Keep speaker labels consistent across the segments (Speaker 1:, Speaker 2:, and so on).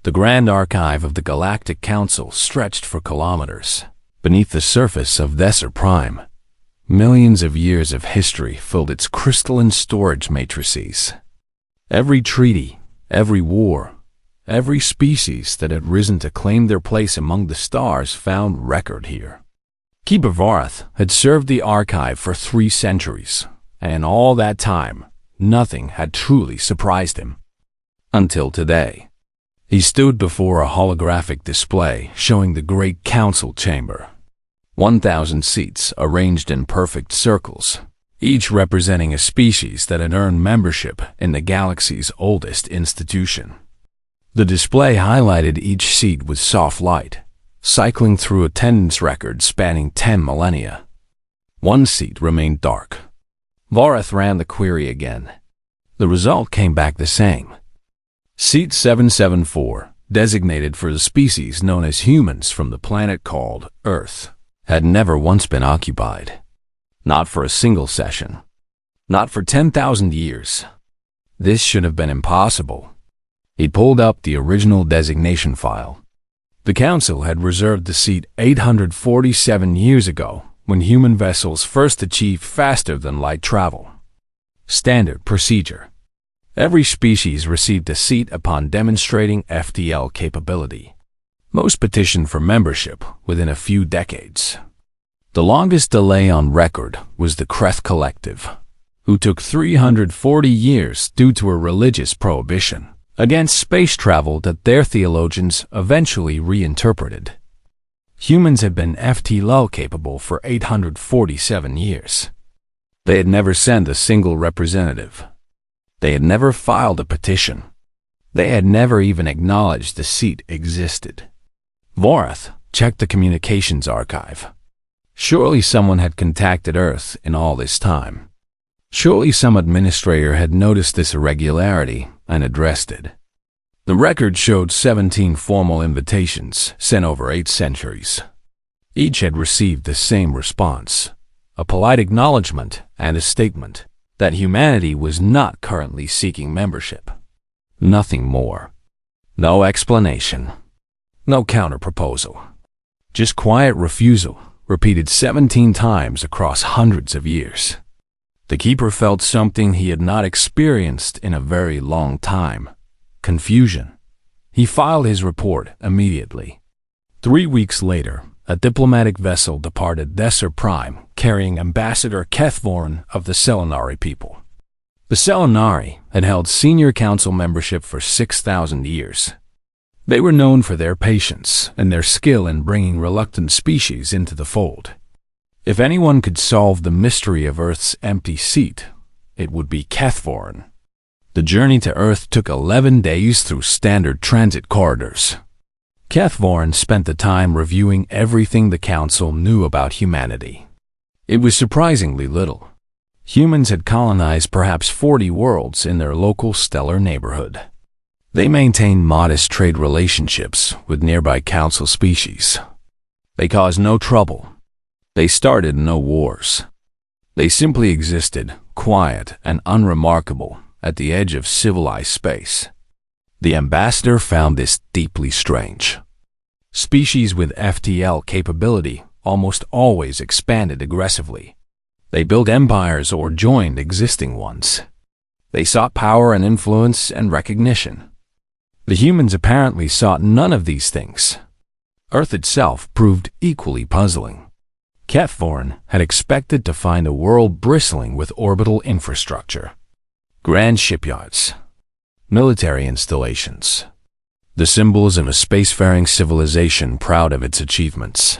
Speaker 1: The grand archive of the Galactic Council stretched for kilometers beneath the surface of Desser Prime. Millions of years of history filled its crystalline storage matrices. Every treaty, every war, every species that had risen to claim their place among the stars found record here. Keeper Vorath had served the archive for 3 centuries, and in all that time, nothing had truly surprised him. Until today. He stood before a holographic display showing the Great Council Chamber. 1,000 seats arranged in perfect circles, each representing a species that had earned membership in the galaxy's oldest institution. The display highlighted each seat with soft light, cycling through attendance records spanning 10 millennia. One seat remained dark. Vorath ran the query again. The result came back the same. Seat 774, designated for the species known as humans from the planet called Earth, had never once been occupied. Not for a single session. Not for 10,000 years. This should have been impossible. He pulled up the original designation file. The Council had reserved the seat 847 years ago, when human vessels first achieved faster-than-light travel. Standard procedure. Every species received a seat upon demonstrating FTL capability. Most petitioned for membership within a few decades. The longest delay on record was the Kreth Collective, who took 340 years due to a religious prohibition against space travel that their theologians eventually reinterpreted. Humans had been FTL capable for 847 years. They had never sent a single representative. They had never filed a petition. They had never even acknowledged the seat existed. Vorath checked the communications archive. Surely someone had contacted Earth in all this time. Surely some administrator had noticed this irregularity and addressed it. The record showed 17 formal invitations sent over 8 centuries. Each had received the same response, a polite acknowledgement and a statement that humanity was not currently seeking membership. Nothing more. No explanation. No counter-proposal. Just quiet refusal, repeated 17 times across hundreds of years. The Keeper felt something he had not experienced in a very long time. Confusion. He filed his report immediately. 3 weeks later, a diplomatic vessel departed Desser Prime carrying Ambassador Kethvorin of the Selenari people. The Selenari had held senior council membership for 6,000 years. They were known for their patience and their skill in bringing reluctant species into the fold. If anyone could solve the mystery of Earth's empty seat, it would be Kethvorin. The journey to Earth took 11 days through standard transit corridors. Kethvorin spent the time reviewing everything the Council knew about humanity. It was surprisingly little. Humans had colonized perhaps 40 worlds in their local stellar neighborhood. They maintained modest trade relationships with nearby Council species. They caused no trouble. They started no wars. They simply existed, quiet and unremarkable, at the edge of civilized space. The ambassador found this deeply strange. Species with FTL capability almost always expanded aggressively. They built empires or joined existing ones. They sought power and influence and recognition. The humans apparently sought none of these things. Earth itself proved equally puzzling. Kethvorin had expected to find a world bristling with orbital infrastructure, grand shipyards, military installations, the symbols of a spacefaring civilization proud of its achievements.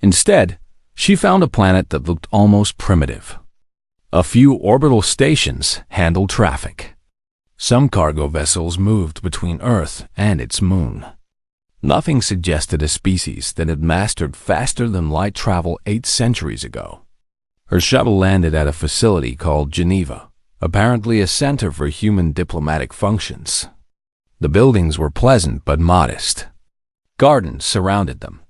Speaker 1: Instead, she found a planet that looked almost primitive. A few orbital stations handled traffic. Some cargo vessels moved between Earth and its moon. Nothing suggested a species that had mastered faster-than-light travel 8 centuries ago. Her shuttle landed at a facility called Geneva, apparently a center for human diplomatic functions. The buildings were pleasant but modest. Gardens surrounded them.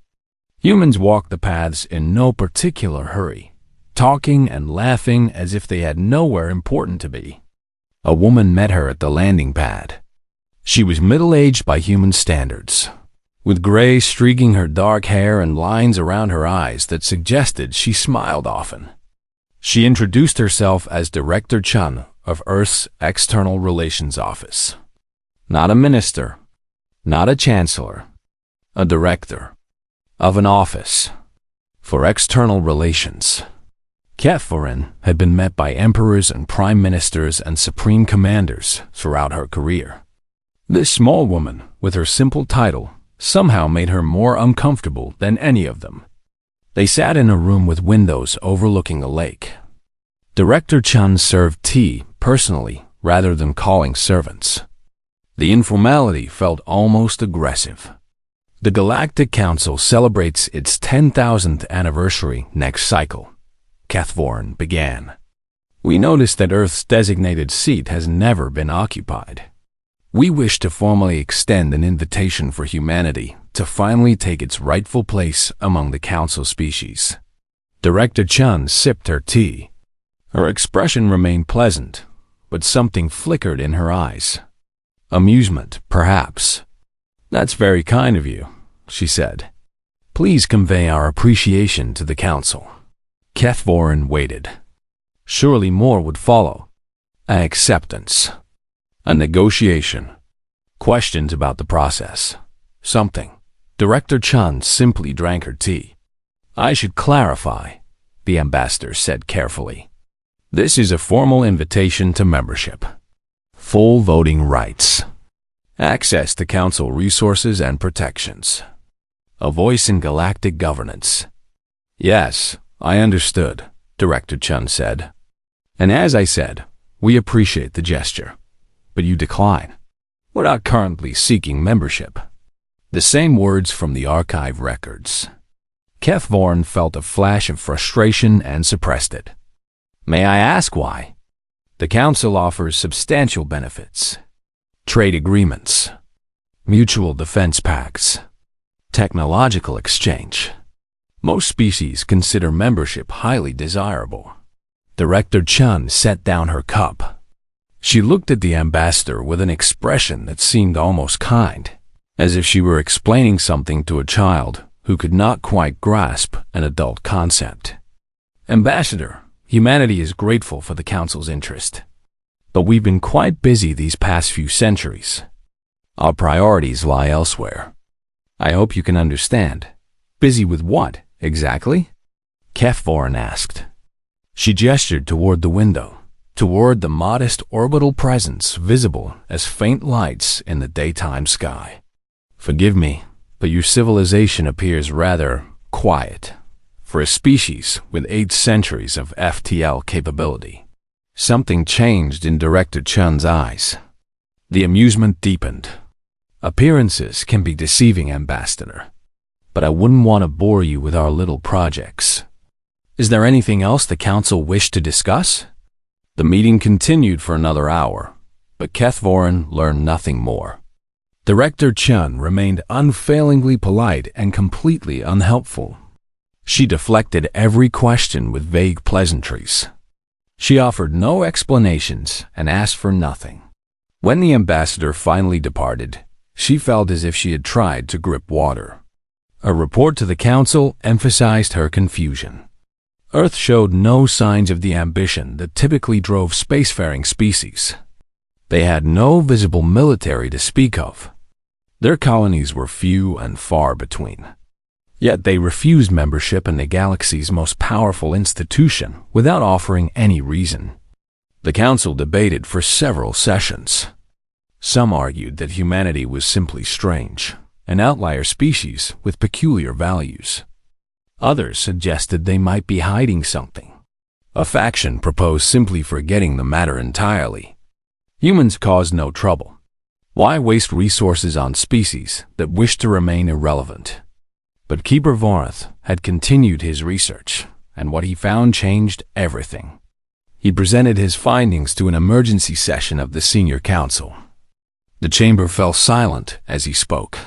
Speaker 1: Humans walked the paths in no particular hurry, talking and laughing as if they had nowhere important to be. A woman met her at the landing pad. She was middle-aged by human standards, with gray streaking her dark hair and lines around her eyes that suggested she smiled often. She introduced herself as Director Chun of Earth's External Relations Office. Not a minister, not a chancellor, a director of an office for external relations. Catherine had been met by emperors and prime ministers and supreme commanders throughout her career. This small woman, with her simple title, somehow made her more uncomfortable than any of them. They sat in a room with windows overlooking a lake. Director Chun served tea personally rather than calling servants. The informality felt almost aggressive. The Galactic Council celebrates its 10,000th anniversary next cycle, Catherine began. We noticed that Earth's designated seat has never been occupied. We wish to formally extend an invitation for humanity to finally take its rightful place among the Council species. Director Chun sipped her tea. Her expression remained pleasant, but something flickered in her eyes. Amusement, perhaps. That's very kind of you, she said. Please convey our appreciation to the Council. Catherine waited. Surely more would follow. An acceptance. A negotiation. Questions about the process. Something. Director Chun simply drank her tea. I should clarify, the ambassador said carefully. This is a formal invitation to membership. Full voting rights. Access to Council resources and protections. A voice in galactic governance. Yes, I understood, Director Chun said. And as I said, we appreciate the gesture. But you decline. We're not currently seeking membership. The same words from the archive records. Catherine felt a flash of frustration and suppressed it. May I ask why? The Council offers substantial benefits. Trade agreements. Mutual defense pacts. Technological exchange. Most species consider membership highly desirable. Director Chun set down her cup. She looked at the ambassador with an expression that seemed almost kind, as if she were explaining something to a child who could not quite grasp an adult concept. Ambassador, humanity is grateful for the Council's interest, but we've been quite busy these past few centuries. Our priorities lie elsewhere. I hope you can understand. Busy with what, exactly? Catherine asked. She gestured toward the window, toward the modest orbital presence visible as faint lights in the daytime sky. Forgive me, but your civilization appears rather quiet for a species with 8 centuries of FTL capability. Something changed in Director Chun's eyes. The amusement deepened. Appearances can be deceiving, Ambassador, but I wouldn't want to bore you with our little projects. Is there anything else the Council wished to discuss? The meeting continued for another hour, but Catherine learned nothing more. Director Chun remained unfailingly polite and completely unhelpful. She deflected every question with vague pleasantries. She offered no explanations and asked for nothing. When the ambassador finally departed, she felt as if she had tried to grip water. A report to the Council emphasized her confusion. Earth showed no signs of the ambition that typically drove spacefaring species. They had no visible military to speak of. Their colonies were few and far between. Yet they refused membership in the galaxy's most powerful institution without offering any reason. The Council debated for several sessions. Some argued that humanity was simply strange, an outlier species with peculiar values. Others suggested they might be hiding something. A faction proposed simply forgetting the matter entirely. Humans caused no trouble. Why waste resources on species that wish to remain irrelevant? But Keeper Vorath had continued his research, and what he found changed everything. He presented his findings to an emergency session of the Senior Council. The chamber fell silent as he spoke.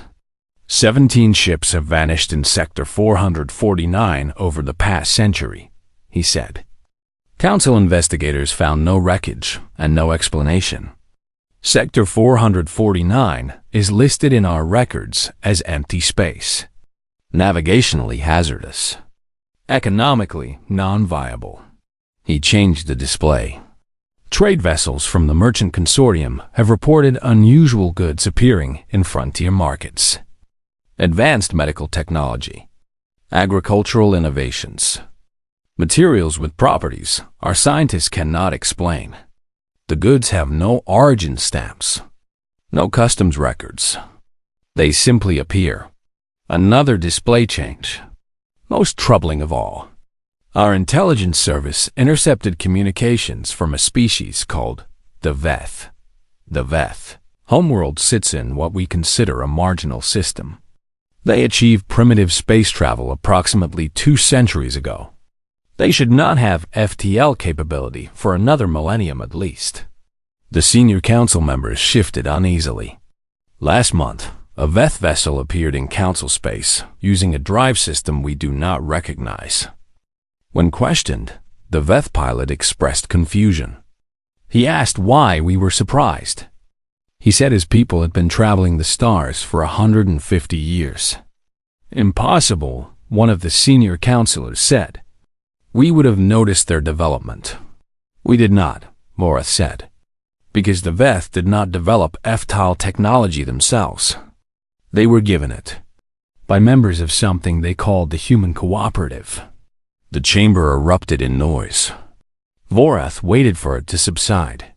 Speaker 1: 17 ships have vanished in Sector 449 over the past century, he said. Council investigators found no wreckage and no explanation. Sector 449 is listed in our records as empty space, navigationally hazardous, economically non-viable. He changed the display. Trade vessels from the Merchant Consortium have reported unusual goods appearing in frontier markets. Advanced medical technology, agricultural innovations, materials with properties our scientists cannot explain. The goods have no origin stamps, no customs records. They simply appear. Another display change. Most troubling of all. Our intelligence service intercepted communications from a species called the Veth. The Veth homeworld sits in what we consider a marginal system. They achieved primitive space travel approximately 2 centuries ago. They should not have FTL capability for another millennium at least. The senior council members shifted uneasily. Last month, a Veth vessel appeared in council space using a drive system we do not recognize. When questioned, the Veth pilot expressed confusion. He asked why we were surprised. He said his people had been traveling the stars for 150 years. Impossible, one of the senior counselors said. We would have noticed their development. We did not, Morath said, because the Veth did not develop FTL technology themselves. They were given it by members of something they called the Human Cooperative. The chamber erupted in noise. Vorath waited for it to subside.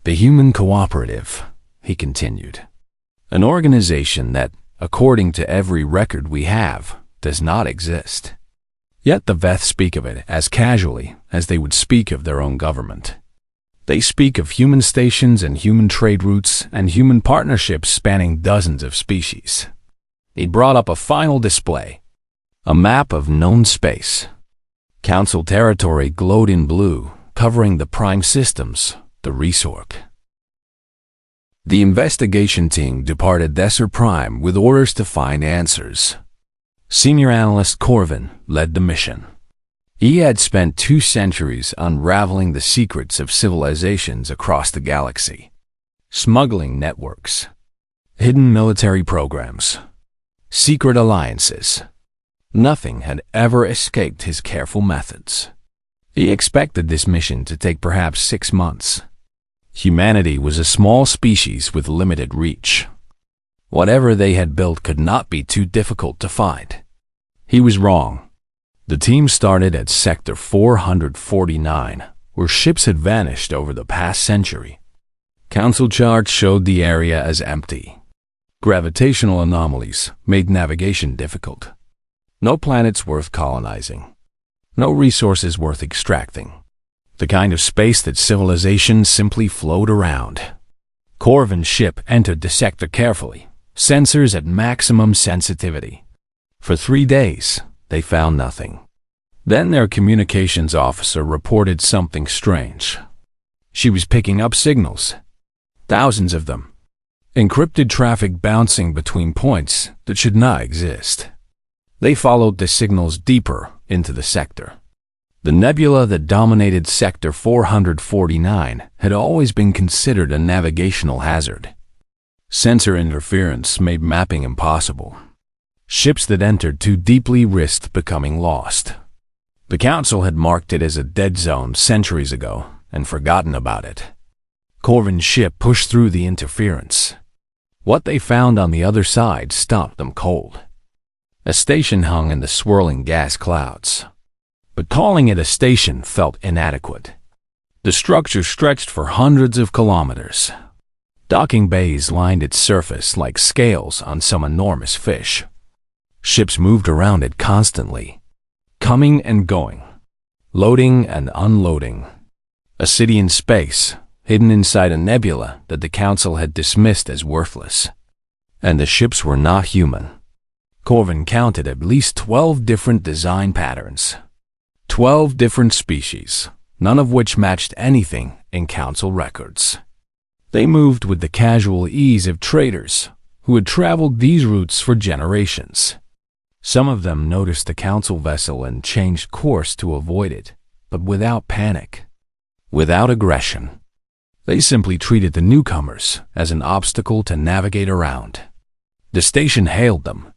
Speaker 1: The Human Cooperative, he continued. An organization that, according to every record we have, does not exist. Yet the Veth speak of it as casually as they would speak of their own government. They speak of human stations and human trade routes and human partnerships spanning dozens of species. He brought up a final display, a map of known space. Council territory glowed in blue, covering the prime systems, the Resorc. The investigation team departed Desert Prime with orders to find answers. Senior analyst Corvin led the mission. He had spent 2 centuries unraveling the secrets of civilizations across the galaxy. Smuggling networks, hidden military programs, secret alliances. Nothing had ever escaped his careful methods. He expected this mission to take perhaps 6 months. Humanity was a small species with limited reach. Whatever they had built could not be too difficult to find. He was wrong. The team started at Sector 449, where ships had vanished over the past century. Council charts showed the area as empty. Gravitational anomalies made navigation difficult. No planets worth colonizing. No resources worth extracting. The kind of space that civilizations simply float around. Corvin's ship entered the sector carefully, sensors at maximum sensitivity. For 3 days, they found nothing. Then their communications officer reported something strange. She was picking up signals. Thousands of them. Encrypted traffic bouncing between points that should not exist. They followed the signals deeper into the sector. The nebula that dominated Sector 449 had always been considered a navigational hazard. Sensor interference made mapping impossible. Ships that entered too deeply risked becoming lost. The Council had marked it as a dead zone centuries ago and forgotten about it. Corvin's ship pushed through the interference. What they found on the other side stopped them cold. A station hung in the swirling gas clouds. But calling it a station felt inadequate. The structure stretched for hundreds of kilometers. Docking bays lined its surface like scales on some enormous fish. Ships moved around it constantly, coming and going, loading and unloading. A city in space, hidden inside a nebula that the Council had dismissed as worthless. And the ships were not human. Corvin counted at least 12 different design patterns. 12 different species, none of which matched anything in Council records. They moved with the casual ease of traders who had traveled these routes for generations. Some of them noticed the Council vessel and changed course to avoid it, but without panic, without aggression. They simply treated the newcomers as an obstacle to navigate around. The station hailed them.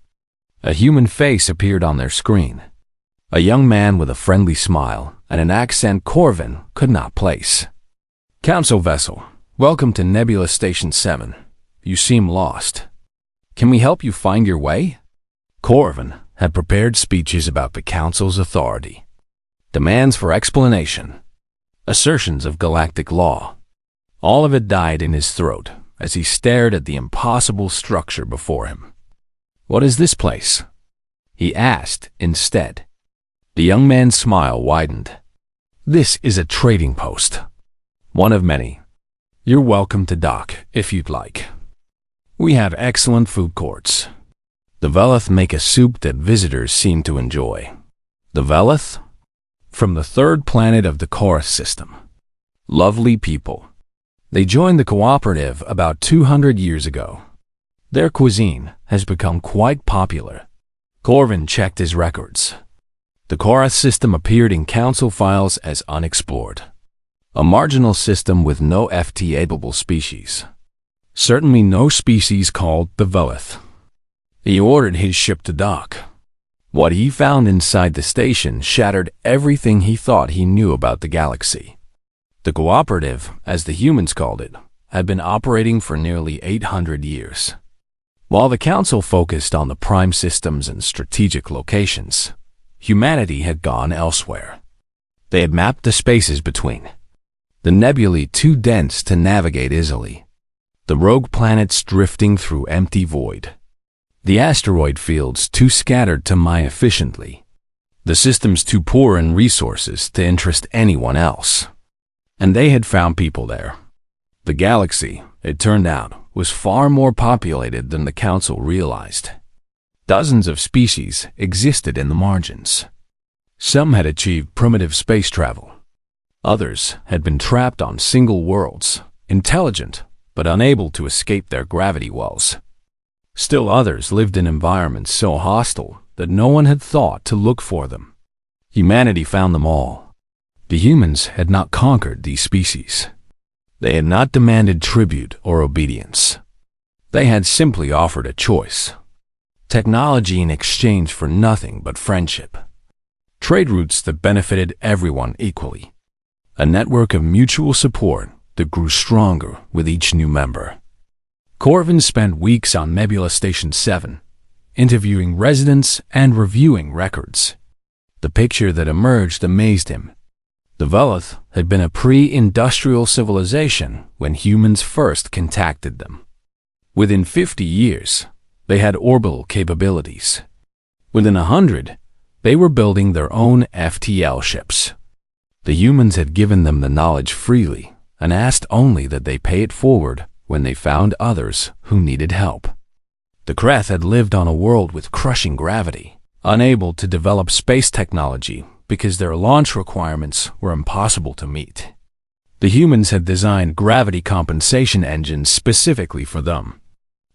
Speaker 1: A human face appeared on their screen. A young man with a friendly smile and an accent Corvin could not place. "Council vessel, welcome to Nebula Station 7. You seem lost. Can we help you find your way?" Corvin had prepared speeches about the Council's authority, demands for explanation, assertions of galactic law. All of it died in his throat as he stared at the impossible structure before him. "What is this place?" he asked instead. The young man's smile widened. "This is a trading post. One of many. You're welcome to dock if you'd like. We have excellent food courts. The Velith make a soup that visitors seem to enjoy." The Velith? From the third planet of the Chorus system. Lovely people. They joined the cooperative about 200 years ago. Their cuisine has become quite popular. Corvin checked his records. The Chorus system appeared in council files as unexplored. A marginal system with no FT-able species. Certainly no species called the Velith. He ordered his ship to dock. What he found inside the station shattered everything he thought he knew about the galaxy. The cooperative, as the humans called it, had been operating for nearly 800 years. While the council focused on the prime systems and strategic locations, humanity had gone elsewhere. They had mapped the spaces between. The nebulae too dense to navigate easily. The rogue planets drifting through empty void. The asteroid fields too scattered to mine efficiently. The systems too poor in resources to interest anyone else. And they had found people there. The galaxy, it turned out, was far more populated than the council realized. Dozens of species existed in the margins. Some had achieved primitive space travel. Others had been trapped on single worlds, intelligent but unable to escape their gravity wells. Still others lived in environments so hostile that no one had thought to look for them. Humanity found them all. The humans had not conquered these species. They had not demanded tribute or obedience. They had simply offered a choice. Technology in exchange for nothing but friendship. Trade routes that benefited everyone equally. A network of mutual support that grew stronger with each new member. Corvin spent weeks on Nebula Station 7, interviewing residents and reviewing records. The picture that emerged amazed him. The Velith had been a pre-industrial civilization when humans first contacted them. Within 50 years, they had orbital capabilities. Within 100, they were building their own FTL ships. The humans had given them the knowledge freely and asked only that they pay it forward when they found others who needed help. The Kreth had lived on a world with crushing gravity, unable to develop space technology because their launch requirements were impossible to meet. The humans had designed gravity compensation engines specifically for them.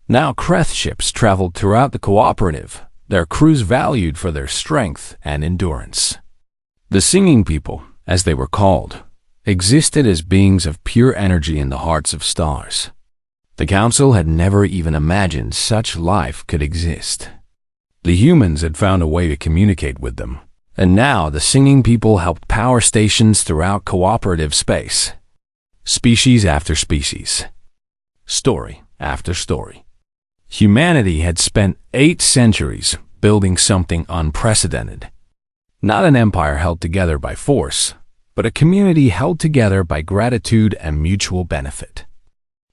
Speaker 1: Now Kreth ships traveled throughout the cooperative, their crews valued for their strength and endurance. The Singing People, as they were called, existed as beings of pure energy in the hearts of stars. The Council had never even imagined such life could exist. The humans had found a way to communicate with them. And now the Singing People helped power stations throughout cooperative space. Species after species. Story after story. Humanity had spent 8 centuries building something unprecedented. Not an empire held together by force, but a community held together by gratitude and mutual benefit.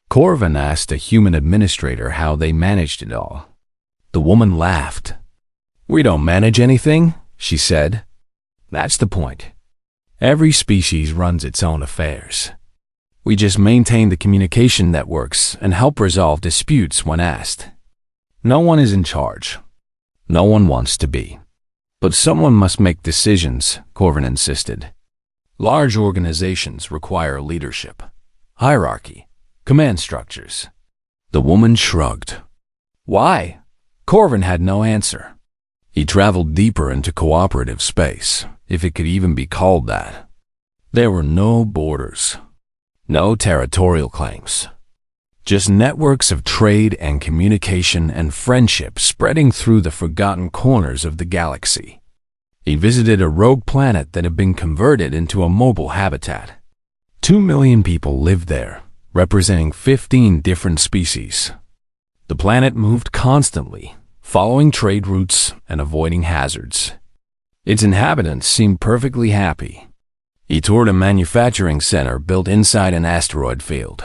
Speaker 1: Corvin asked a human administrator how they managed it all. The woman laughed. "We don't manage anything," she said. "That's the point. Every species runs its own affairs. We just maintain the communication networks and help resolve disputes when asked. No one is in charge. No one wants to be. But someone must make decisions," Corvin insisted. Large organizations require leadership, hierarchy, command structures. The woman shrugged. Why? Corvin had no answer. He traveled deeper into cooperative space, if it could even be called that. There were no borders. No territorial claims. Just networks of trade and communication and friendship spreading through the forgotten corners of the galaxy. He visited a rogue planet that had been converted into a mobile habitat. 2 million people lived there, representing 15 different species. The planet moved constantly, following trade routes and avoiding hazards. Its inhabitants seemed perfectly happy. He toured a manufacturing center built inside an asteroid field.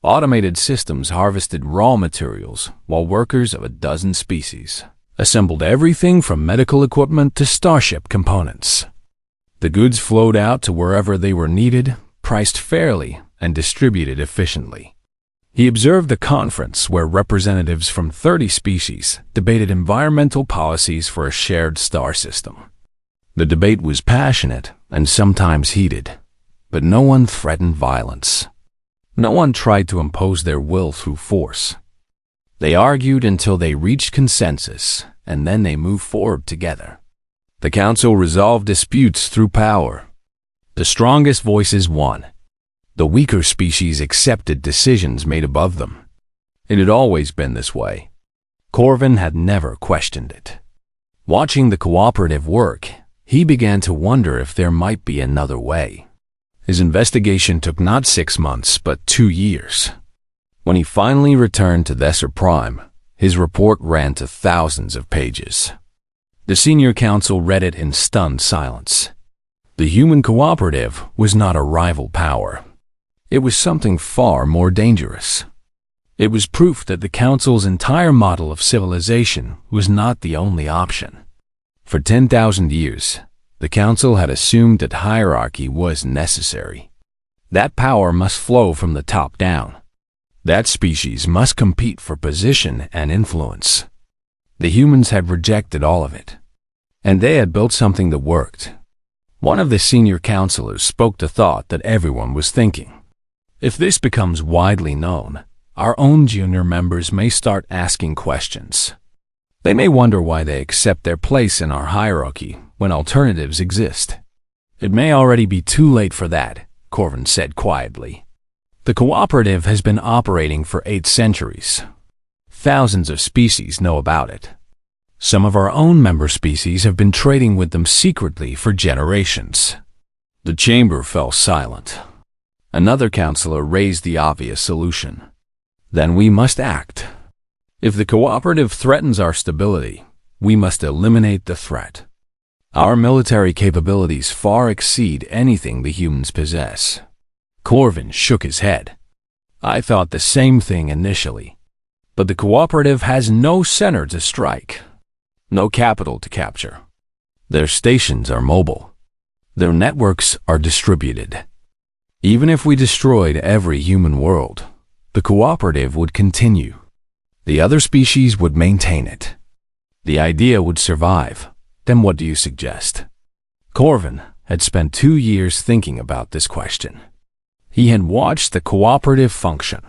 Speaker 1: Automated systems harvested raw materials, while workers of a dozen species assembled everything from medical equipment to starship components. The goods flowed out to wherever they were needed, priced fairly, and distributed efficiently. He observed a conference where representatives from 30 species debated environmental policies for a shared star system. The debate was passionate and sometimes heated, but no one threatened violence. No one tried to impose their will through force. They argued until they reached consensus, and then they moved forward together. The council resolved disputes through power. The strongest voices won. The weaker species accepted decisions made above them. It had always been this way. Corvin had never questioned it. Watching the cooperative work, he began to wonder if there might be another way. His investigation took not 6 months, but 2 years. When he finally returned to Thesser Prime, his report ran to thousands of pages. The senior council read it in stunned silence. The human cooperative was not a rival power. It was something far more dangerous. It was proof that the council's entire model of civilization was not the only option. For 10,000 years, the council had assumed that hierarchy was necessary. That power must flow from the top down. That species must compete for position and influence. The humans had rejected all of it, and they had built something that worked. One of the senior counselors spoke the thought that everyone was thinking. If this becomes widely known, our own junior members may start asking questions. They may wonder why they accept their place in our hierarchy when alternatives exist. It may already be too late for that, Corvin said quietly. The cooperative has been operating for 8 centuries. Thousands of species know about it. Some of our own member species have been trading with them secretly for generations. The chamber fell silent. Another counselor raised the obvious solution. Then we must act. If the cooperative threatens our stability, we must eliminate the threat. Our military capabilities far exceed anything the humans possess. Corvin shook his head. I thought the same thing initially. But the cooperative has no center to strike, no capital to capture. Their stations are mobile. Their networks are distributed. Even if we destroyed every human world, the cooperative would continue. The other species would maintain it. The idea would survive. Then what do you suggest? Corvin had spent 2 years thinking about this question. He had watched the cooperative function.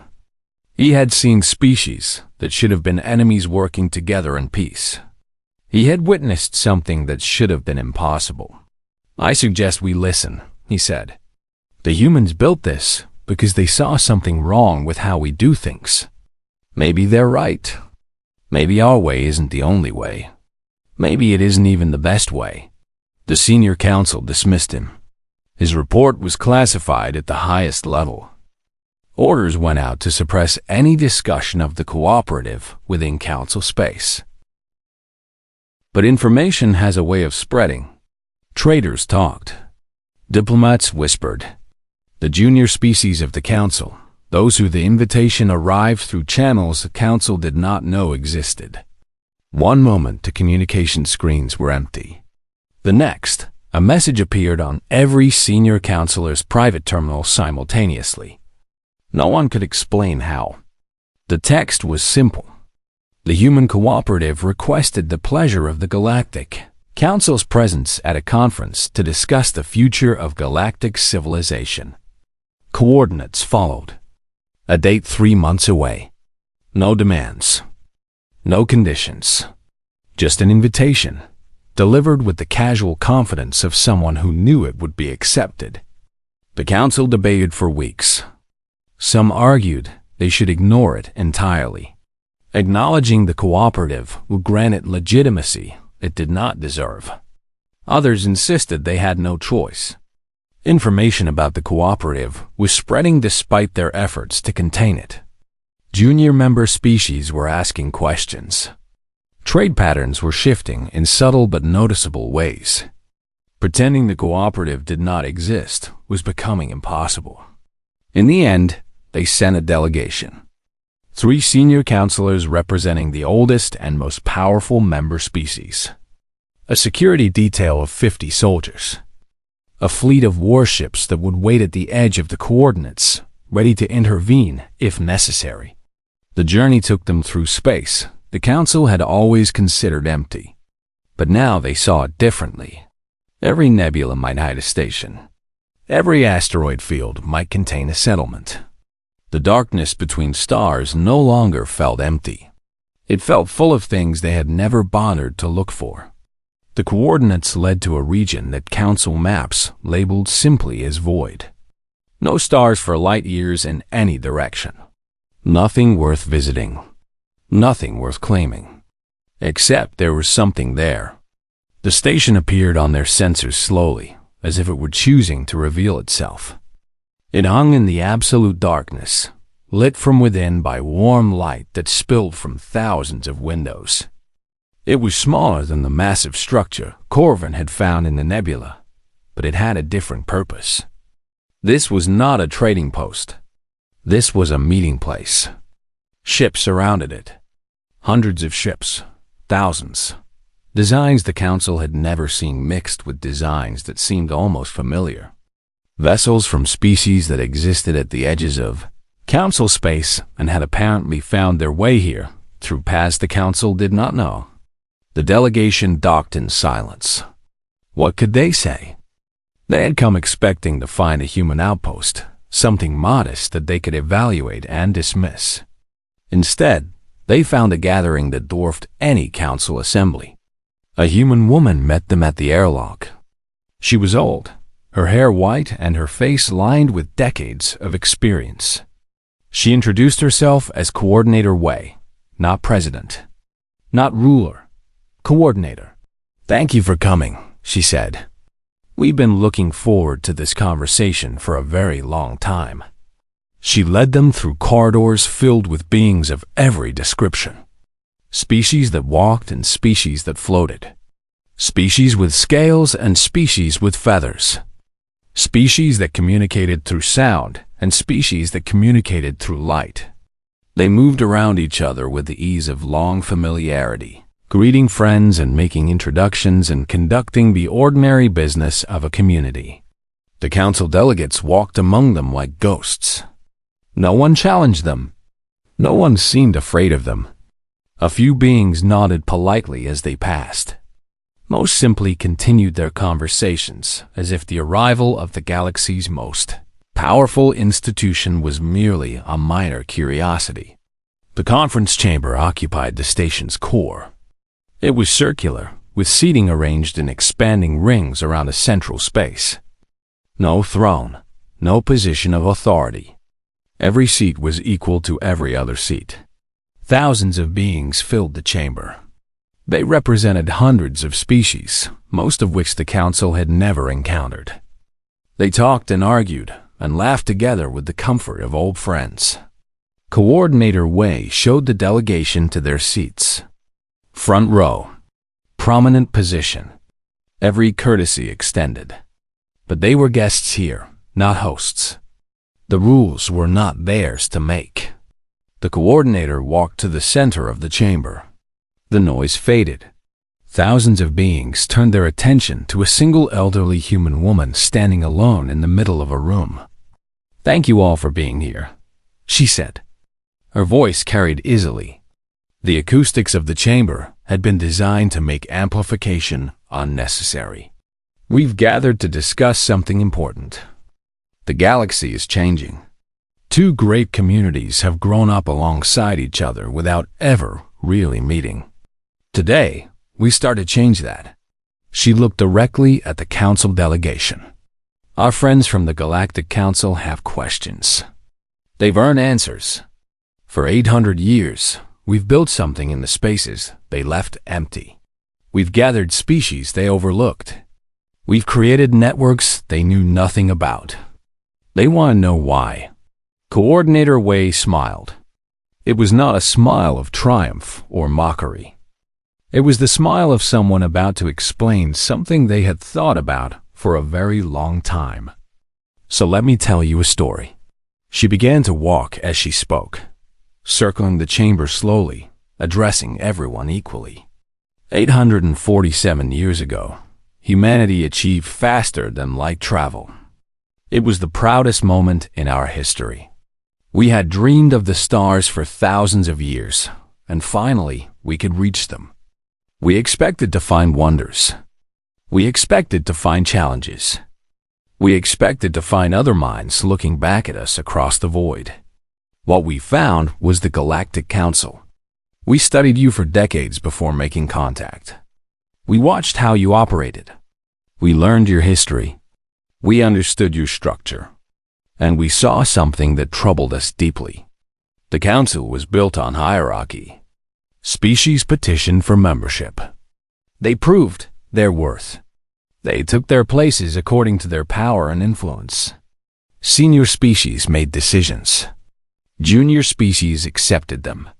Speaker 1: He had seen species that should have been enemies working together in peace. He had witnessed something that should have been impossible. I suggest we listen, he said. The humans built this because they saw something wrong with how we do things. Maybe they're right. Maybe our way isn't the only way. Maybe it isn't even the best way. The senior council dismissed him. His report was classified at the highest level. Orders went out to suppress any discussion of the cooperative within council space. But information has a way of spreading. Traders talked. Diplomats whispered. The junior species of the council, those who the invitation arrived through channels the council did not know existed. One moment the communication screens were empty. The next, a message appeared on every senior counselor's private terminal simultaneously. No one could explain how. The text was simple. The human cooperative requested the pleasure of the Galactic Council's presence at a conference to discuss the future of galactic civilization. Coordinates followed. A date 3 months away. No demands. No conditions. Just an invitation, delivered with the casual confidence of someone who knew it would be accepted. The council debated for weeks, Some argued they should ignore it entirely. Acknowledging the cooperative would grant it legitimacy it did not deserve. Others insisted they had no choice. Information about the cooperative was spreading despite their efforts to contain it. Junior member species were asking questions. Trade patterns were shifting in subtle but noticeable ways. Pretending the cooperative did not exist was becoming impossible. In the end, they sent a delegation. 3 senior counselors representing the oldest and most powerful member species. A security detail of 50 soldiers. A fleet of warships that would wait at the edge of the coordinates, ready to intervene if necessary. The journey took them through space the Council had always considered empty. But now they saw it differently. Every nebula might hide a station. Every asteroid field might contain a settlement. The darkness between stars no longer felt empty. It felt full of things they had never bothered to look for. The coordinates led to a region that Council maps labeled simply as void. No stars for light years in any direction. Nothing worth visiting. Nothing worth claiming. Except there was something there. The station appeared on their sensors slowly, as if it were choosing to reveal itself. It hung in the absolute darkness, lit from within by warm light that spilled from thousands of windows. It was smaller than the massive structure Corvin had found in the nebula, but it had a different purpose. This was not a trading post. This was a meeting place. Ships surrounded it. Hundreds of ships, thousands. Designs the Council had never seen mixed with designs that seemed almost familiar. Vessels from species that existed at the edges of Council space and had apparently found their way here through paths the Council did not know. The delegation docked in silence. What could they say? They had come expecting to find a human outpost, something modest that they could evaluate and dismiss. Instead, they found a gathering that dwarfed any Council assembly. A human woman met them at the airlock. She was old, her hair white and her face lined with decades of experience. She introduced herself as Coordinator Wei, not President, not ruler, Coordinator. "Thank you for coming," she said. "We've been looking forward to this conversation for a very long time." She led them through corridors filled with beings of every description. Species that walked and species that floated. Species with scales and species with feathers. Species that communicated through sound and species that communicated through light. They moved around each other with the ease of long familiarity, greeting friends and making introductions and conducting the ordinary business of a community. The Council delegates walked among them like ghosts. No one challenged them. No one seemed afraid of them. A few beings nodded politely as they passed. Most simply continued their conversations as if the arrival of the galaxy's most powerful institution was merely a minor curiosity. The conference chamber occupied the station's core. It was circular, with seating arranged in expanding rings around a central space. No throne, no position of authority. Every seat was equal to every other seat. Thousands of beings filled the chamber. They represented hundreds of species, most of which the Council had never encountered. They talked and argued and laughed together with the comfort of old friends. Coordinator Wei showed the delegation to their seats. Front row. Prominent position. Every courtesy extended. But they were guests here, not hosts. The rules were not theirs to make. The coordinator walked to the center of the chamber. The noise faded. Thousands of beings turned their attention to a single elderly human woman standing alone in the middle of a room. "Thank you all for being here," she said. Her voice carried easily. The acoustics of the chamber had been designed to make amplification unnecessary. "We've gathered to discuss something important. The galaxy is changing. 2 great communities have grown up alongside each other without ever really meeting. Today, we start to change that." She looked directly at the Council delegation. "Our friends from the Galactic Council have questions." They've earned answers. For 800 years, we've built something in the spaces they left empty. We've gathered species they overlooked. We've created networks they knew nothing about. They want to know why. Coordinator Wei smiled. It was not a smile of triumph or mockery. It was the smile of someone about to explain something they had thought about for a very long time. So let me tell you a story. She began to walk as she spoke, circling the chamber slowly, addressing everyone equally. 847 years ago, humanity achieved faster than light travel. It was the proudest moment in our history. We had dreamed of the stars for thousands of years, and finally we could reach them. We expected to find wonders. We expected to find challenges. We expected to find other minds looking back at us across the void. What we found was the Galactic Council. We studied you for decades before making contact. We watched how you operated. We learned your history. We understood your structure. And we saw something that troubled us deeply. The Council was built on hierarchy. Species petitioned for membership. They proved their worth. They took their places according to their power and influence. Senior species made decisions. Junior species accepted them.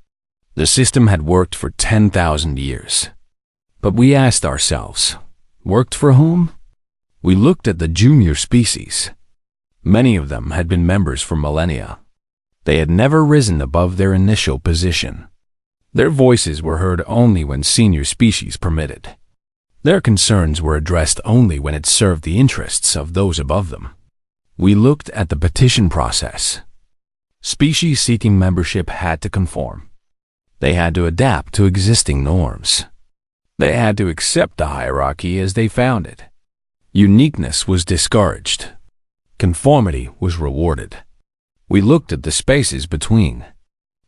Speaker 1: The system had worked for 10,000 years. But we asked ourselves, worked for whom? We looked at the junior species. Many of them had been members for millennia. They had never risen above their initial position. Their voices were heard only when senior species permitted. Their concerns were addressed only when it served the interests of those above them. We looked at the petition process. Species seeking membership had to conform. They had to adapt to existing norms. They had to accept the hierarchy as they found it. Uniqueness was discouraged. Conformity was rewarded. We looked at the spaces between,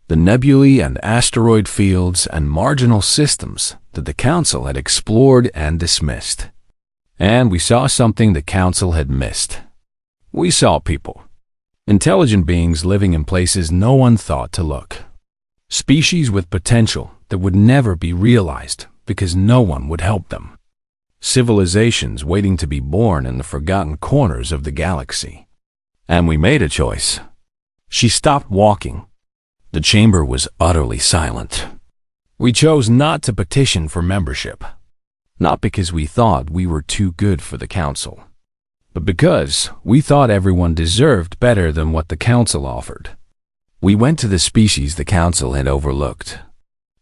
Speaker 1: the nebulae and asteroid fields and marginal systems that the Council had explored and dismissed. And we saw something the Council had missed. We saw people. Intelligent beings living in places no one thought to look. Species with potential that would never be realized because no one would help them. Civilizations waiting to be born in the forgotten corners of the galaxy. And we made a choice. She stopped walking. The chamber was utterly silent. We chose not to petition for membership, not because we thought we were too good for the Council, but because we thought everyone deserved better than what the Council offered. We went to the species the Council had overlooked.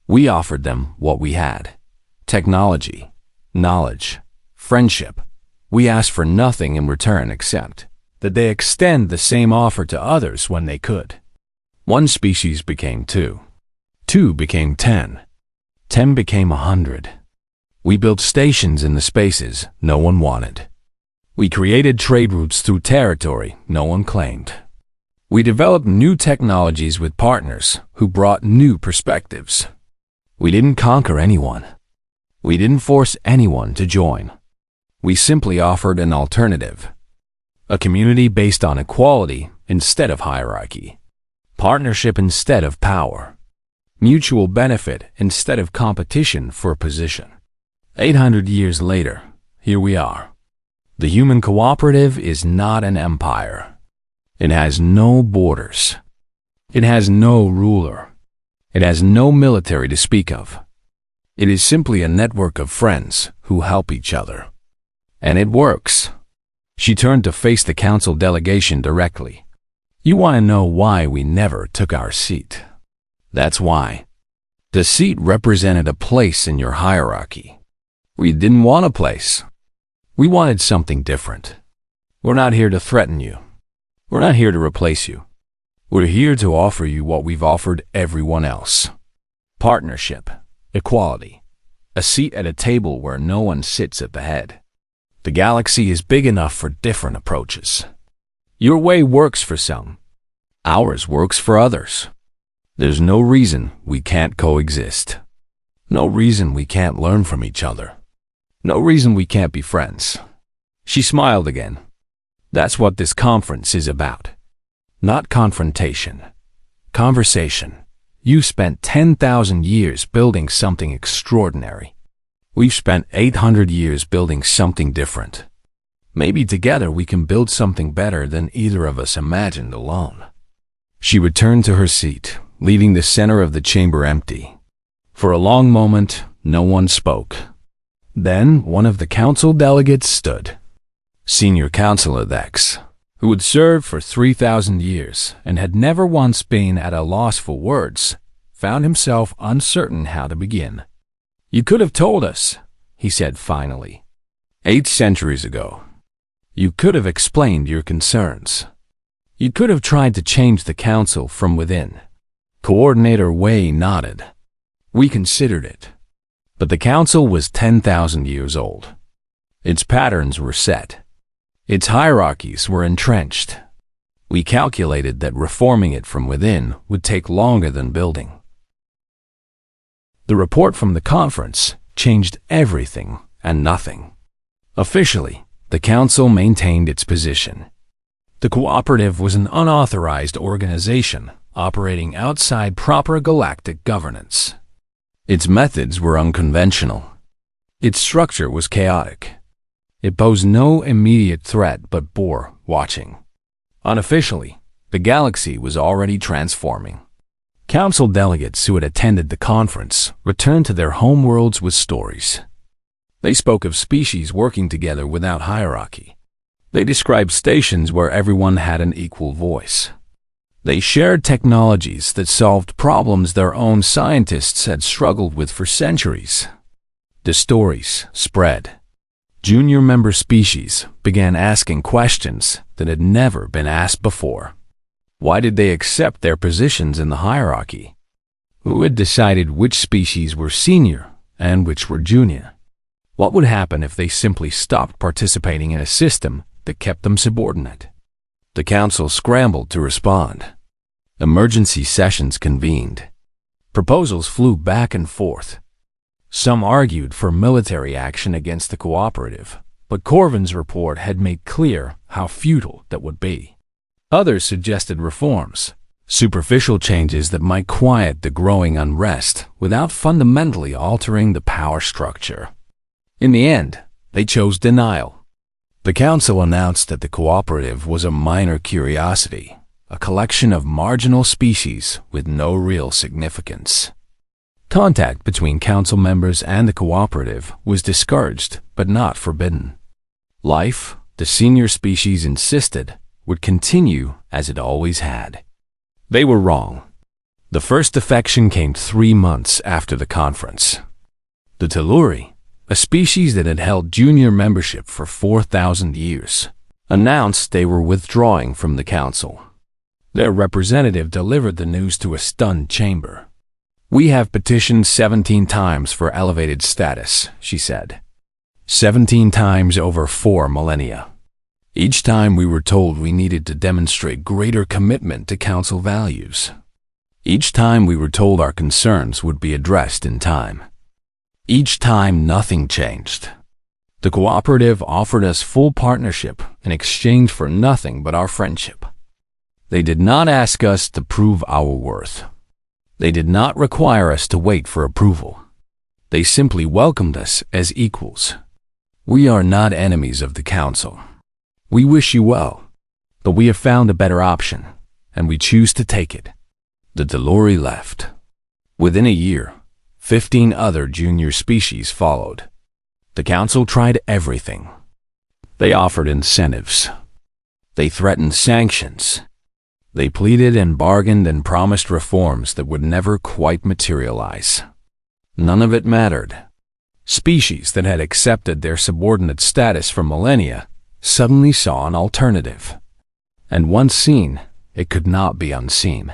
Speaker 1: We offered them what we had: technology, knowledge, friendship. We asked for nothing in return except that they extend the same offer to others when they could. One species became 2. 2 became 10. 10 became 100. We built stations in the spaces no one wanted. We created trade routes through territory no one claimed. We developed new technologies with partners who brought new perspectives. We didn't conquer anyone. We didn't force anyone to join. We simply offered an alternative. A community based on equality instead of hierarchy. Partnership instead of power. Mutual benefit instead of competition for position. 800 years later, here we are. The human cooperative is not an empire. It has no borders. It has no ruler. It has no military to speak of. It is simply a network of friends who help each other. And it works. She turned to face the Council delegation directly. You want to know why we never took our seat? That's why. The seat represented a place in your hierarchy. We didn't want a place. We wanted something different. We're not here to threaten you. We're not here to replace you. We're here to offer you what we've offered everyone else. Partnership, equality, a seat at a table where no one sits at the head. The galaxy is big enough for different approaches. Your way works for some. Ours works for others. There's no reason we can't coexist. No reason we can't learn from each other. No reason we can't be friends. She smiled again. That's what this conference is about. Not confrontation. Conversation. You spent 10,000 years building something extraordinary. We've spent 800 years building something different. Maybe together we can build something better than either of us imagined alone. She returned to her seat, leaving the center of the chamber empty. For a long moment, no one spoke. Then one of the council delegates stood. Senior Counselor Dex, who had served for 3,000 years and had never once been at a loss for words, found himself uncertain how to begin. "You could have told us," he said finally. 8 centuries ago. You could have explained your concerns. You could have tried to change the council from within. Coordinator Wei nodded. We considered it. But the council was 10,000 years old. Its patterns were set. Its hierarchies were entrenched. We calculated that reforming it from within would take longer than building. The report from the conference changed everything and nothing. Officially, the council maintained its position. The cooperative was an unauthorized organization operating outside proper galactic governance. Its methods were unconventional. Its structure was chaotic. It posed no immediate threat but bore watching. Unofficially, the galaxy was already transforming. Council delegates who had attended the conference returned to their homeworlds with stories. They spoke of species working together without hierarchy. They described stations where everyone had an equal voice. They shared technologies that solved problems their own scientists had struggled with for centuries. The stories spread. Junior member species began asking questions that had never been asked before. Why did they accept their positions in the hierarchy? Who had decided which species were senior and which were junior? What would happen if they simply stopped participating in a system that kept them subordinate? The council scrambled to respond. Emergency sessions convened. Proposals flew back and forth. Some argued for military action against the cooperative, but Corvin's report had made clear how futile that would be. Others suggested reforms, superficial changes that might quiet the growing unrest without fundamentally altering the power structure. In the end, they chose denial. The council announced that the cooperative was a minor curiosity, a collection of marginal species with no real significance. Contact between council members and the cooperative was discouraged but not forbidden. Life, the senior species insisted, would continue as it always had. They were wrong. The first defection came 3 months after the conference. The Telluri, a species that had held junior membership for 4,000 years, announced they were withdrawing from the council. Their representative delivered the news to a stunned chamber. "We have petitioned 17 times for elevated status," she said. 17 times over 4 millennia. Each time we were told we needed to demonstrate greater commitment to council values. Each time we were told our concerns would be addressed in time. Each time nothing changed. The cooperative offered us full partnership in exchange for nothing but our friendship. They did not ask us to prove our worth. They did not require us to wait for approval. They simply welcomed us as equals. We are not enemies of the council. We wish you well, but we have found a better option, and we choose to take it. The Telluri left. Within a year, 15 other junior species followed. The council tried everything. They offered incentives. They threatened sanctions. They pleaded and bargained and promised reforms that would never quite materialize. None of it mattered. Species that had accepted their subordinate status for millennia suddenly saw an alternative. And once seen, it could not be unseen.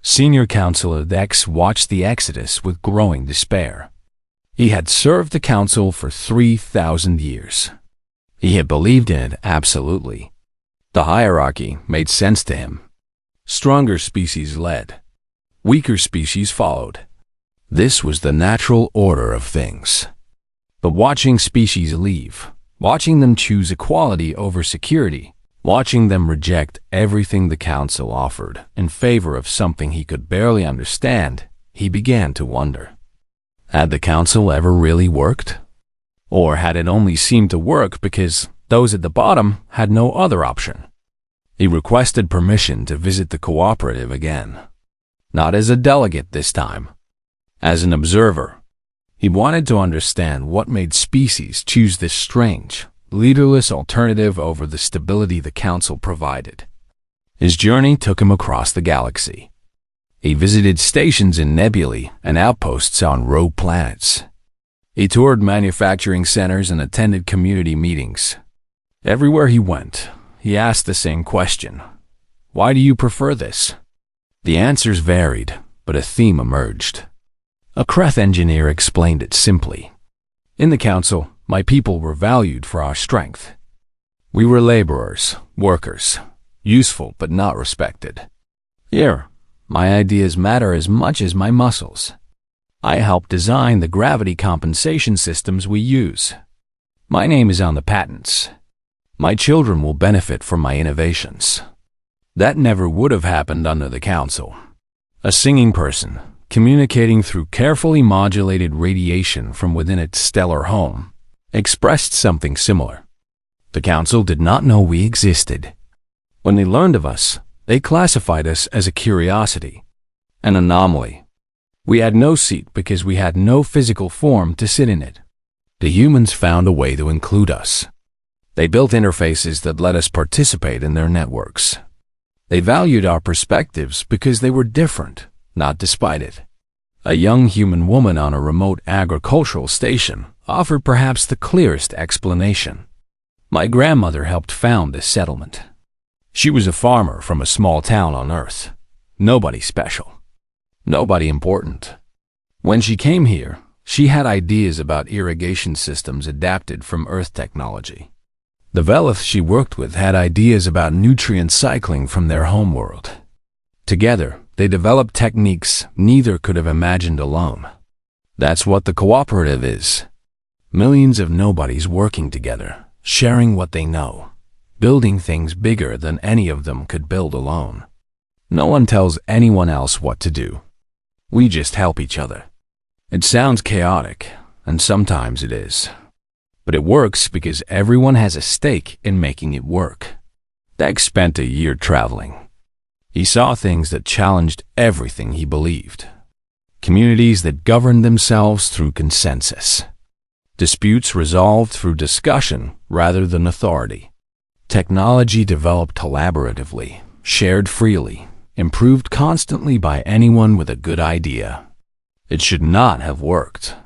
Speaker 1: Senior Counselor Dex watched the exodus with growing despair. He had served the council for 3,000 years. He had believed in it absolutely. The hierarchy made sense to him. Stronger species led. Weaker species followed. This was the natural order of things. But watching species leave, watching them choose equality over security, Watching them reject everything the council offered in favor of something he could barely understand, he began to wonder. Had the council ever really worked? Or had it only seemed to work because those at the bottom had no other option? He requested permission to visit the cooperative again. Not as a delegate this time, as an observer. He wanted to understand what made species choose this strange, leaderless alternative over the stability the council provided. His journey took him across the galaxy. He visited stations in nebulae and outposts on rogue planets. He toured manufacturing centers and attended community meetings. Everywhere he went, he asked the same question. Why do you prefer this? The answers varied, but a theme emerged. A Kreth engineer explained it simply. In the council, my people were valued for our strength. We were laborers, workers, useful but not respected. Here, my ideas matter as much as my muscles. I help design the gravity compensation systems we use. My name is on the patents. My children will benefit from my innovations. That never would have happened under the council. A singing person, communicating through carefully modulated radiation from within its stellar home, expressed something similar. The council did not know we existed. When they learned of us, they classified us as a curiosity, an anomaly. We had no seat because we had no physical form to sit in it. The humans found a way to include us. They built interfaces that let us participate in their networks. They valued our perspectives because they were different, not despite it. A young human woman on a remote agricultural station offered perhaps the clearest explanation. My grandmother helped found this settlement. She was a farmer from a small town on Earth. Nobody special. Nobody important. When she came here, she had ideas about irrigation systems adapted from Earth technology. The Velith she worked with had ideas about nutrient cycling from their homeworld. Together, they developed techniques neither could have imagined alone. That's what the cooperative is. Millions of nobodies working together, sharing what they know, building things bigger than any of them could build alone. No one tells anyone else what to do. We just help each other. It sounds chaotic, and sometimes it is. But it works because everyone has a stake in making it work. Dex spent a year traveling. He saw things that challenged everything he believed. Communities that governed themselves through consensus. Disputes resolved through discussion rather than authority. Technology developed collaboratively, shared freely, improved constantly by anyone with a good idea. It should not have worked.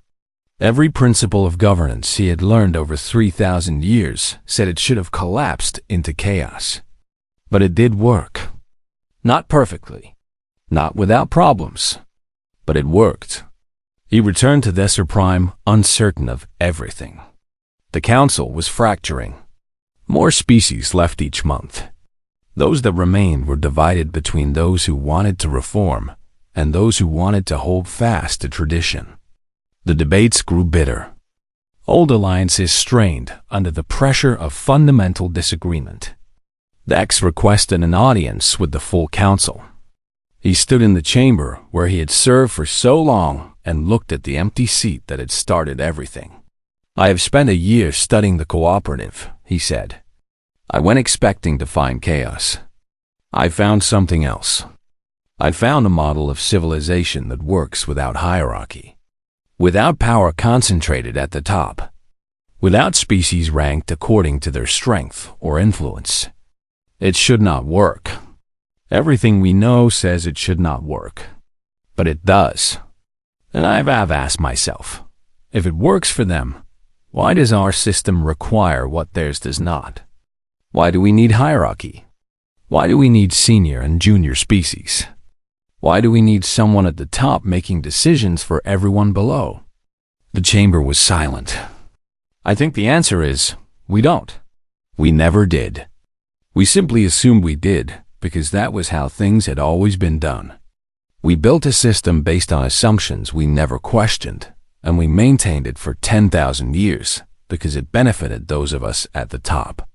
Speaker 1: Every principle of governance he had learned over 3,000 years said it should have collapsed into chaos. But it did work. Not perfectly, not without problems, but it worked. He returned to Desser Prime uncertain of everything. The council was fracturing. More species left each month. Those that remained were divided between those who wanted to reform and those who wanted to hold fast to tradition. The debates grew bitter. Old alliances strained under the pressure of fundamental disagreement. Dex requested an audience with the full council. He stood in the chamber where he had served for so long and looked at the empty seat that had started everything. I have spent a year studying the cooperative, he said. I went expecting to find chaos. I found something else. I found a model of civilization that works without hierarchy. Without power concentrated at the top. Without species ranked according to their strength or influence. It should not work. Everything we know says it should not work. But it does. And I've asked myself, if it works for them, why does our system require what theirs does not? Why do we need hierarchy? Why do we need senior and junior species? Why do we need someone at the top making decisions for everyone below? The chamber was silent. I think the answer is, we don't. We never did. We simply assumed we did, because that was how things had always been done. We built a system based on assumptions we never questioned, and we maintained it for 10,000 years, because it benefited those of us at the top.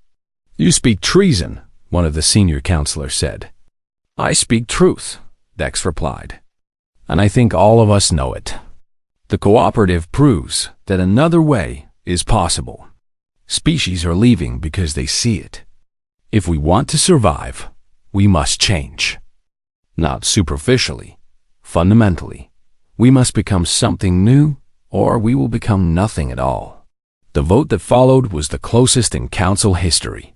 Speaker 1: You speak treason, one of the senior counselors said. "I speak truth," Dex replied. "And I think all of us know it. The cooperative proves that another way is possible. Species are leaving because they see it. If we want to survive, we must change. Not superficially, fundamentally. We must become something new, or we will become nothing at all." The vote that followed was the closest in council history.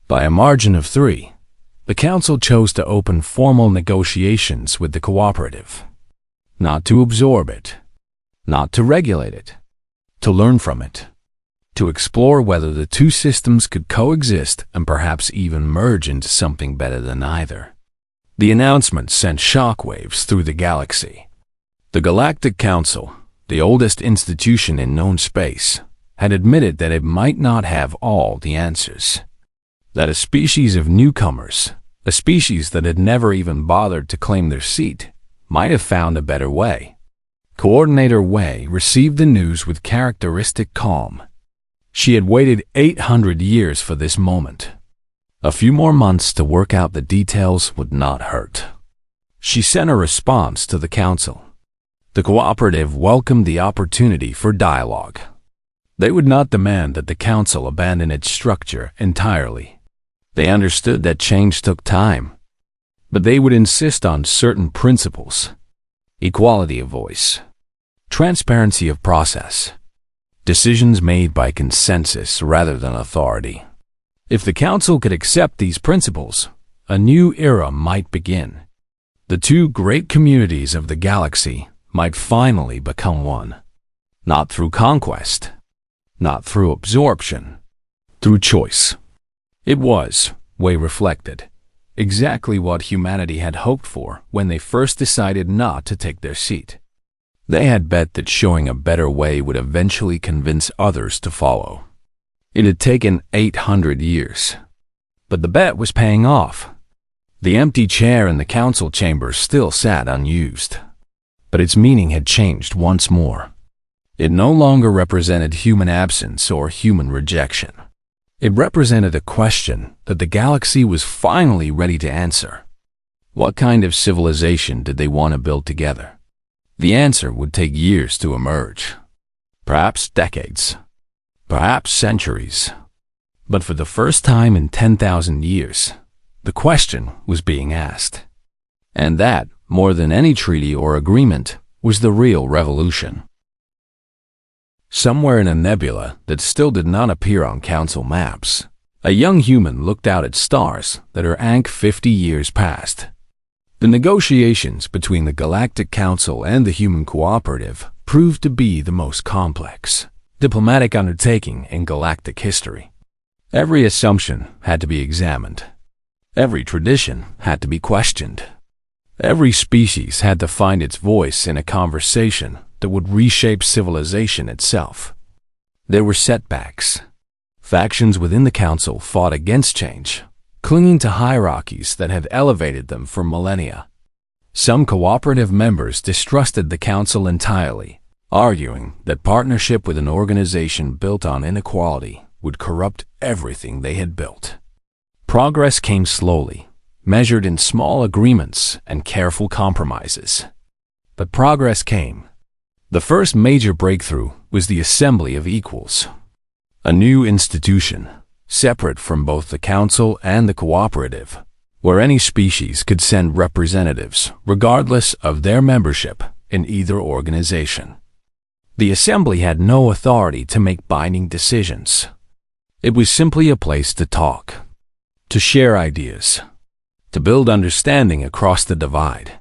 Speaker 1: By a margin of 3, the council chose to open formal negotiations with the cooperative. Not to absorb it, not to regulate it, to learn from it, to explore whether the two systems could coexist and perhaps even merge into something better than either. The announcement sent shockwaves through the galaxy. The Galactic Council, the oldest institution in known space, had admitted that it might not have all the answers. That a species of newcomers, a species that had never even bothered to claim their seat, might have found a better way. Coordinator Wei received the news with characteristic calm. She had waited 800 years for this moment. A few more months to work out the details would not hurt. She sent a response to the council. The cooperative welcomed the opportunity for dialogue. They would not demand that the council abandon its structure entirely. They understood that change took time, but they would insist on certain principles: equality of voice, transparency of process, decisions made by consensus rather than authority. If the council could accept these principles, a new era might begin. The two great communities of the galaxy might finally become one. Not through conquest, not through absorption, through choice. It was, Wei reflected, exactly what humanity had hoped for when they first decided not to take their seat. They had bet that showing a better way would eventually convince others to follow. It had taken 800 years, but the bet was paying off. The empty chair in the council chamber still sat unused, but its meaning had changed once more. It no longer represented human absence or human rejection. It represented a question that the galaxy was finally ready to answer. What kind of civilization did they want to build together? The answer would take years to emerge. Perhaps decades. Perhaps centuries. But for the first time in 10,000 years, the question was being asked. And that, more than any treaty or agreement, was the real revolution. Somewhere in a nebula that still did not appear on council maps, a young human looked out at stars that are 50 years past. The negotiations between the Galactic Council and the human cooperative proved to be the most complex, diplomatic undertaking in galactic history. Every assumption had to be examined. Every tradition had to be questioned. Every species had to find its voice in a conversation that would reshape civilization itself. There were setbacks. Factions within the council fought against change, clinging to hierarchies that had elevated them for millennia. Some cooperative members distrusted the council entirely, arguing that partnership with an organization built on inequality would corrupt everything they had built. Progress came slowly, measured in small agreements and careful compromises. But progress came. The first major breakthrough was the Assembly of Equals, a new institution, separate from both the council and the cooperative, where any species could send representatives regardless of their membership in either organization. The assembly had no authority to make binding decisions. It was simply a place to talk, to share ideas, to build understanding across the divide.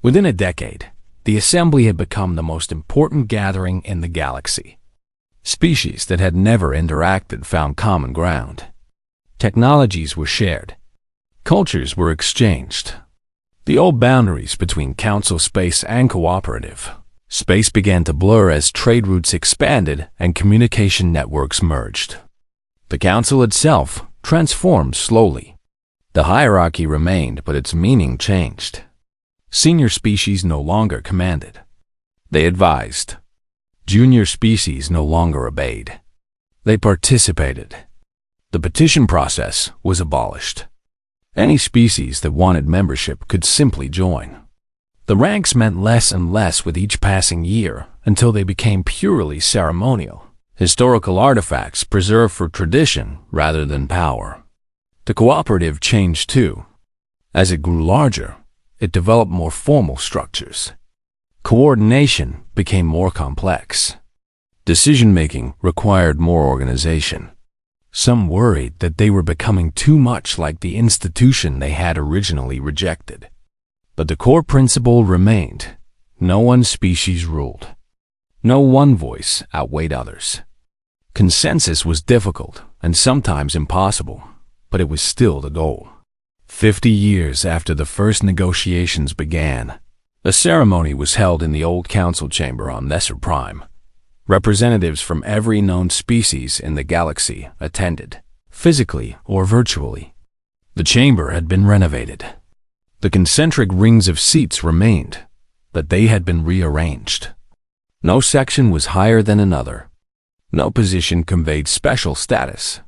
Speaker 1: Within a decade, the assembly had become the most important gathering in the galaxy. Species that had never interacted found common ground. Technologies were shared. Cultures were exchanged. The old boundaries between council space and cooperative space began to blur as trade routes expanded and communication networks merged. The council itself transformed slowly. The hierarchy remained, but its meaning changed. Senior species no longer commanded. They advised. Junior species no longer obeyed. They participated. The petition process was abolished. Any species that wanted membership could simply join. The ranks meant less and less with each passing year until they became purely ceremonial, historical artifacts preserved for tradition rather than power. The cooperative changed too. As it grew larger, it developed more formal structures. Coordination became more complex. Decision-making required more organization. Some worried that they were becoming too much like the institution they had originally rejected. But the core principle remained. No one species ruled. No one voice outweighed others. Consensus was difficult and sometimes impossible, but it was still the goal. 50 years after the first negotiations began, a ceremony was held in the old council chamber on Nesser Prime. Representatives from every known species in the galaxy attended, physically or virtually. The chamber had been renovated. The concentric rings of seats remained, but they had been rearranged. No section was higher than another. No position conveyed special status.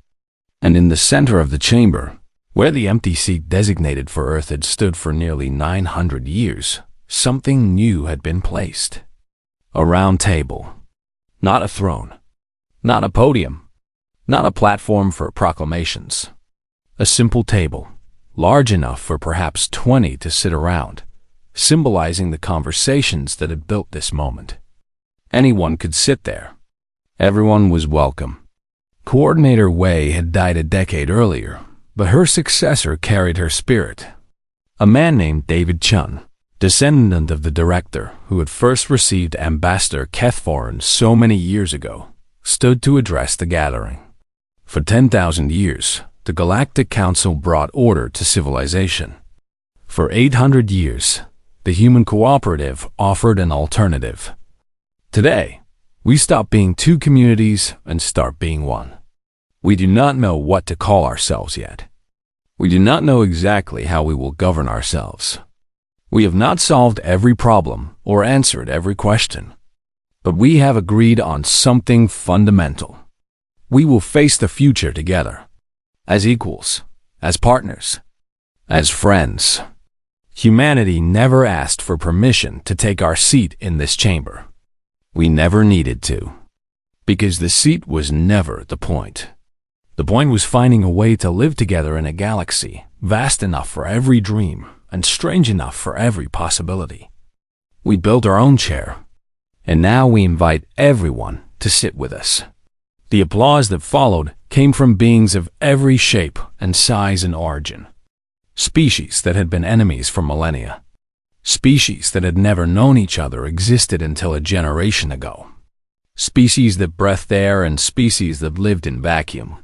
Speaker 1: And in the center of the chamber, where the empty seat designated for Earth had stood for nearly 900 years, something new had been placed. A round table. Not a throne. Not a podium. Not a platform for proclamations. A simple table, large enough for perhaps 20 to sit around, symbolizing the conversations that had built this moment. Anyone could sit there. Everyone was welcome. Coordinator Wei had died a decade earlier, but her successor carried her spirit. A man named David Chun, descendant of the director who had first received Ambassador Kethforan so many years ago, stood to address the gathering. For 10,000 years, the Galactic Council brought order to civilization. For 800 years, the human cooperative offered an alternative. Today, we stop being two communities and start being one. We do not know what to call ourselves yet. We do not know exactly how we will govern ourselves. We have not solved every problem or answered every question, but we have agreed on something fundamental. We will face the future together, as equals, as partners, as friends. Humanity never asked for permission to take our seat in this chamber. We never needed to, because the seat was never the point. The point was finding a way to live together in a galaxy vast enough for every dream and strange enough for every possibility. We built our own chair, and now we invite everyone to sit with us. The applause that followed came from beings of every shape and size and origin. Species that had been enemies for millennia. Species that had never known each other existed until a generation ago. Species that breathed air and species that lived in vacuum.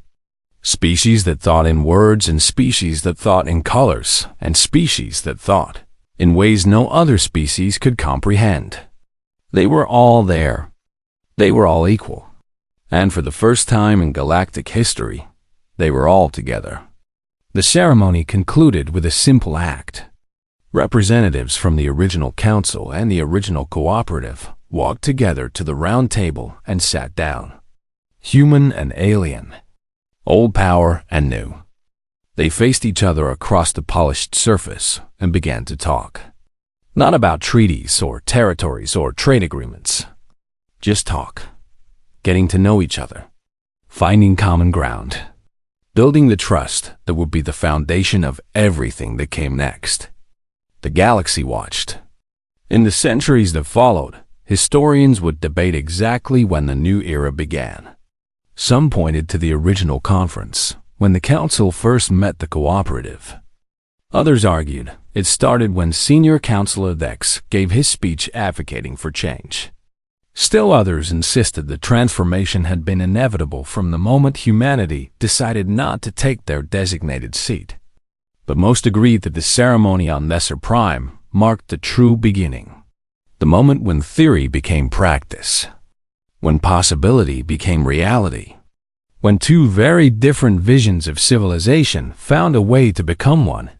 Speaker 1: Species that thought in words and species that thought in colors and species that thought in ways no other species could comprehend. They were all there. They were all equal. And for the first time in galactic history, they were all together. The ceremony concluded with a simple act. Representatives from the original council and the original cooperative walked together to the round table and sat down. Human and alien. Old power and new. They faced each other across the polished surface and began to talk. Not about treaties or territories or trade agreements. Just talk. Getting to know each other. Finding common ground. Building the trust that would be the foundation of everything that came next. The galaxy watched. In the centuries that followed, historians would debate exactly when the new era began. Some pointed to the original conference, when the council first met the cooperative. Others argued it started when Senior Counselor Dex gave his speech advocating for change. Still others insisted the transformation had been inevitable from the moment humanity decided not to take their designated seat. But most agreed that the ceremony on Nesser Prime marked the true beginning. The moment when theory became practice. When possibility became reality. When two very different visions of civilization found a way to become one.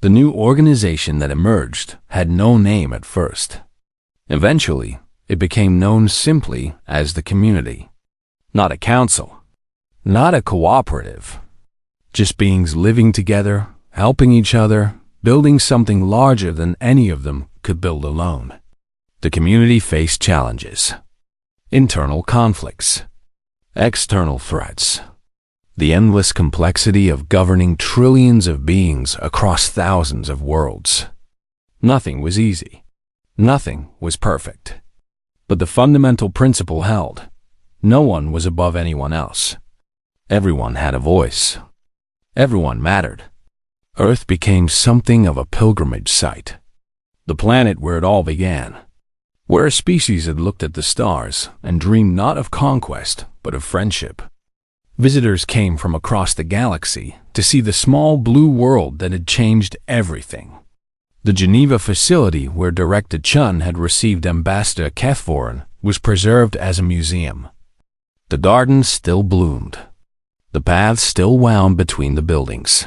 Speaker 1: The new organization that emerged had no name at first. Eventually, it became known simply as the community. Not a council. Not a cooperative. Just beings living together, helping each other, building something larger than any of them could build alone. The community faced challenges, internal conflicts, external threats, the endless complexity of governing trillions of beings across thousands of worlds. Nothing was easy. Nothing was perfect. But the fundamental principle held. No one was above anyone else. Everyone had a voice. Everyone mattered. Earth became something of a pilgrimage site. The planet where it all began. Where a species had looked at the stars and dreamed not of conquest, but of friendship. Visitors came from across the galaxy to see the small blue world that had changed everything. The Geneva facility where Director Chun had received Ambassador Kethvorin was preserved as a museum. The gardens still bloomed. The paths still wound between the buildings.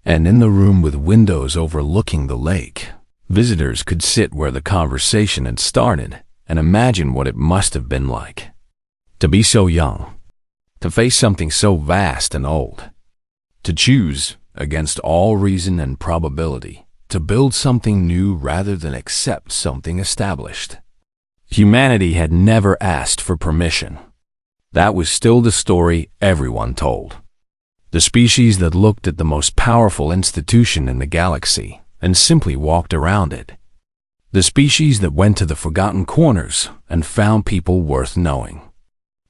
Speaker 1: And in the room with windows overlooking the lake, visitors could sit where the conversation had started and imagine what it must have been like. To be so young. To face something so vast and old. To choose, against all reason and probability, to build something new rather than accept something established. Humanity had never asked for permission. That was still the story everyone told. The species that looked at the most powerful institution in the galaxy and simply walked around it. The species that went to the forgotten corners and found people worth knowing.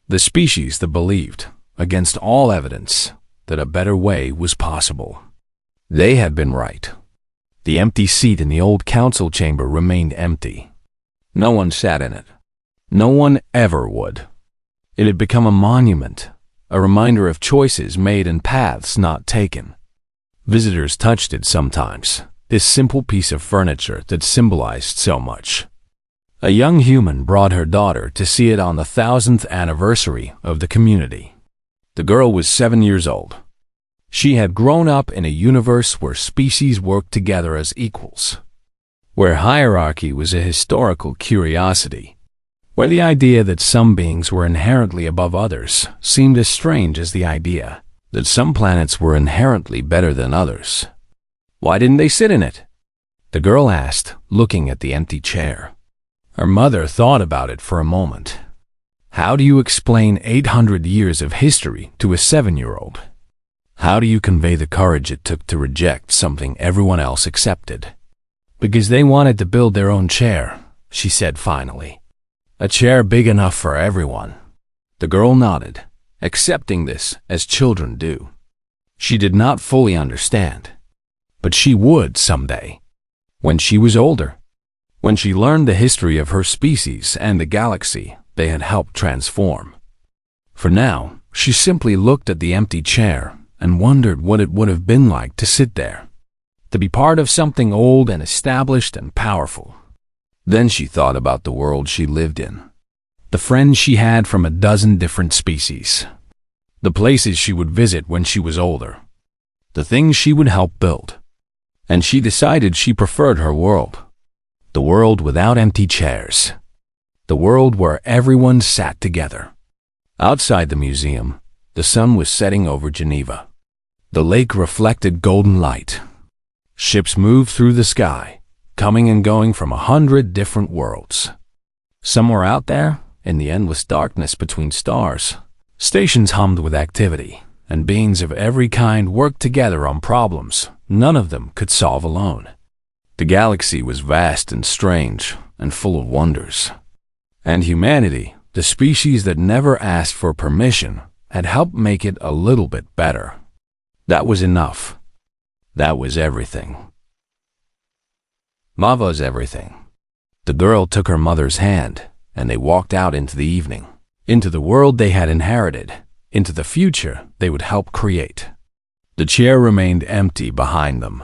Speaker 1: The species that believed, against all evidence, that a better way was possible. They had been right. The empty seat in the old council chamber remained empty. No one sat in it. No one ever would. It had become a monument, a reminder of choices made and paths not taken. Visitors touched it sometimes, this simple piece of furniture that symbolized so much. A young human brought her daughter to see it on the 1000th anniversary of the community. The girl was 7 years old. She had grown up in a universe where species worked together as equals, where hierarchy was a historical curiosity, where the idea that some beings were inherently above others seemed as strange as the idea that some planets were inherently better than others. Why didn't they sit in it? The girl asked, looking at the empty chair. Her mother thought about it for a moment. How do you explain 800 years of history to a 7-year-old? How do you convey the courage it took to reject something everyone else accepted? Because they wanted to build their own chair, she said finally. A chair big enough for everyone. The girl nodded, accepting this as children do. She did not fully understand, but she would someday. When she was older, when she learned the history of her species and the galaxy they had helped transform. For now, she simply looked at the empty chair and wondered what it would have been like to sit there, to be part of something old and established and powerful. Then she thought about the world she lived in, the friends she had from a dozen different species, the places she would visit when she was older, the things she would help build. And she decided she preferred her world, the world without empty chairs, the world where everyone sat together. Outside the museum, the sun was setting over Geneva. The lake reflected golden light. Ships moved through the sky, coming and going from 100 different worlds. Somewhere out there, in the endless darkness between stars, stations hummed with activity, and beings of every kind worked together on problems none of them could solve alone. The galaxy was vast and strange and full of wonders. And humanity, the species that never asked for permission, had helped make it a little bit better. That was enough. That was everything. Mava's everything. The girl took her mother's hand, and they walked out into the evening, into the world they had inherited, into the future they would help create. The chair remained empty behind them,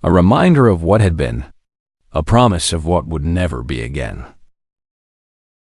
Speaker 1: a reminder of what had been, a promise of what would never be again.